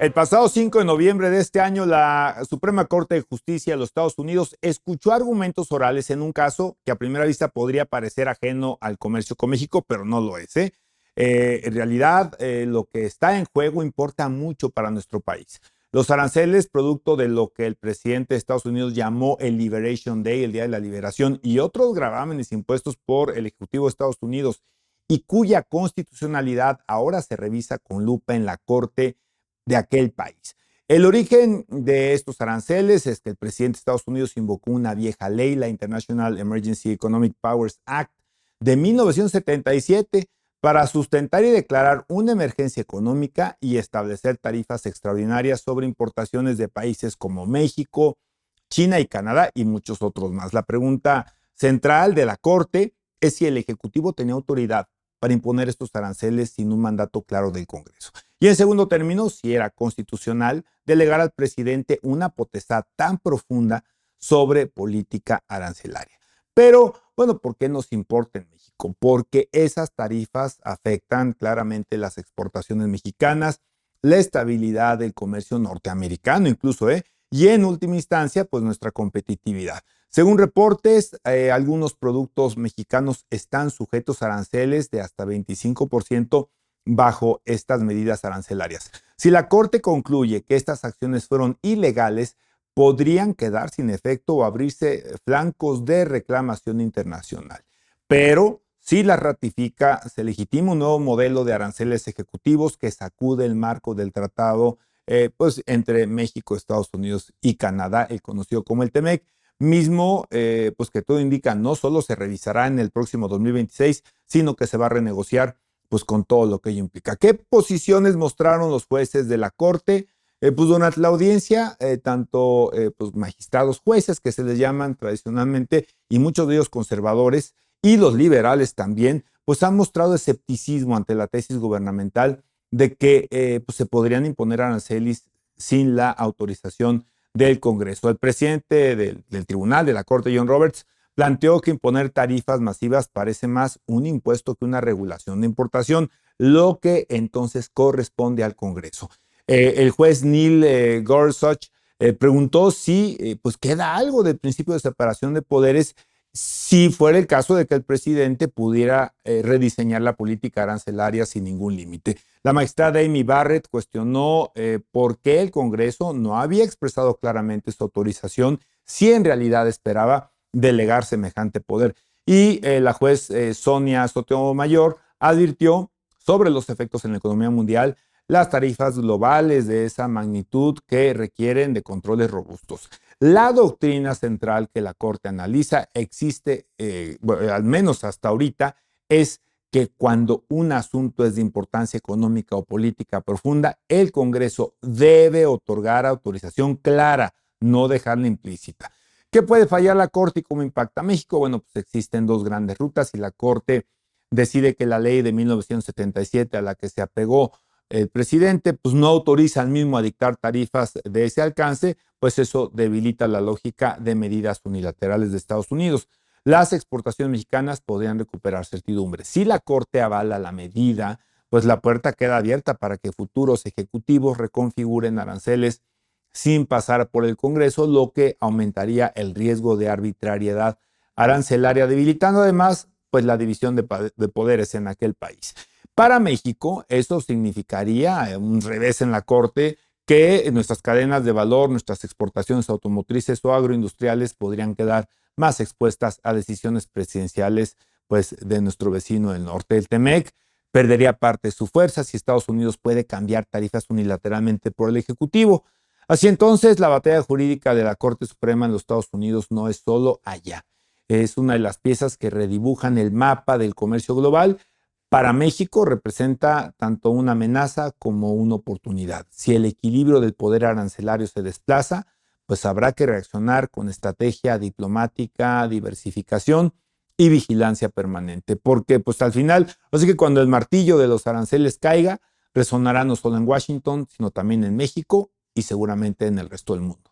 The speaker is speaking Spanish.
El pasado 5 de noviembre de este año, la Suprema Corte de Justicia de los Estados Unidos escuchó argumentos orales en un caso que a primera vista podría parecer ajeno al comercio con México, pero no lo es. En realidad, lo que está en juego importa mucho para nuestro país. Los aranceles, producto de lo que el presidente de Estados Unidos llamó el Liberation Day, el Día de la Liberación, y otros gravámenes impuestos por el Ejecutivo de Estados Unidos, y cuya constitucionalidad ahora se revisa con lupa en la Corte de aquel país. El origen de estos aranceles es que el presidente de Estados Unidos invocó una vieja ley, la International Emergency Economic Powers Act de 1977, para sustentar y declarar una emergencia económica y establecer tarifas extraordinarias sobre importaciones de países como México, China y Canadá y muchos otros más. La pregunta central de la Corte es si el Ejecutivo tenía autoridad para imponer estos aranceles sin un mandato claro del Congreso. Y en segundo término, si era constitucional delegar al presidente una potestad tan profunda sobre política arancelaria. Pero, bueno, ¿por qué nos importa en México? Porque esas tarifas afectan claramente las exportaciones mexicanas, la estabilidad del comercio norteamericano incluso, y en última instancia, pues nuestra competitividad. Según reportes, algunos productos mexicanos están sujetos a aranceles de hasta 25% bajo estas medidas arancelarias. Si la Corte concluye que estas acciones fueron ilegales, podrían quedar sin efecto o abrirse flancos de reclamación internacional. Pero si las ratifica, se legitima un nuevo modelo de aranceles ejecutivos que sacude el marco del tratado entre México, Estados Unidos y Canadá, el conocido como el TEMEC, mismo pues que todo indica no solo se revisará en el próximo 2026, sino que se va a renegociar pues con todo lo que ello implica. ¿Qué posiciones mostraron los jueces de la Corte? Pues durante la audiencia, tanto pues magistrados, jueces que se les llaman tradicionalmente, y muchos de ellos conservadores, y los liberales también, pues han mostrado escepticismo ante la tesis gubernamental de que pues se podrían imponer aranceles sin la autorización del Congreso. El presidente del Tribunal de la Corte, John Roberts, planteó que imponer tarifas masivas parece más un impuesto que una regulación de importación, lo que entonces corresponde al Congreso. El juez Neil Gorsuch preguntó si pues queda algo del principio de separación de poderes si fuera el caso de que el presidente pudiera rediseñar la política arancelaria sin ningún límite. La magistrada Amy Barrett cuestionó por qué el Congreso no había expresado claramente su autorización si en realidad esperaba delegar semejante poder. Y la juez Sonia Sotomayor advirtió sobre los efectos en la economía mundial, las tarifas globales de esa magnitud que requieren de controles robustos. La doctrina central que la Corte analiza existe, al menos hasta ahorita, es que cuando un asunto es de importancia económica o política profunda, el Congreso debe otorgar autorización clara, no dejarla implícita. ¿Qué puede fallar la Corte y cómo impacta a México? Bueno, pues existen dos grandes rutas. Si la Corte decide que la ley de 1977 a la que se apegó el presidente pues no autoriza al mismo a dictar tarifas de ese alcance, pues eso debilita la lógica de medidas unilaterales de Estados Unidos. Las exportaciones mexicanas podrían recuperar certidumbre. Si la Corte avala la medida, pues la puerta queda abierta para que futuros ejecutivos reconfiguren aranceles sin pasar por el Congreso, lo que aumentaría el riesgo de arbitrariedad arancelaria, debilitando además pues la división de poderes en aquel país. Para México, eso significaría un revés en la Corte, que nuestras cadenas de valor, nuestras exportaciones automotrices o agroindustriales podrían quedar más expuestas a decisiones presidenciales pues, de nuestro vecino del norte. El TEMEC perdería parte de su fuerza si Estados Unidos puede cambiar tarifas unilateralmente por el Ejecutivo. Así entonces, la batalla jurídica de la Corte Suprema en los Estados Unidos no es solo allá. Es una de las piezas que redibujan el mapa del comercio global. Para México representa tanto una amenaza como una oportunidad. Si el equilibrio del poder arancelario se desplaza, pues habrá que reaccionar con estrategia diplomática, diversificación y vigilancia permanente. Porque pues al final, así que cuando el martillo de los aranceles caiga, resonará no solo en Washington, sino también en México y seguramente en el resto del mundo.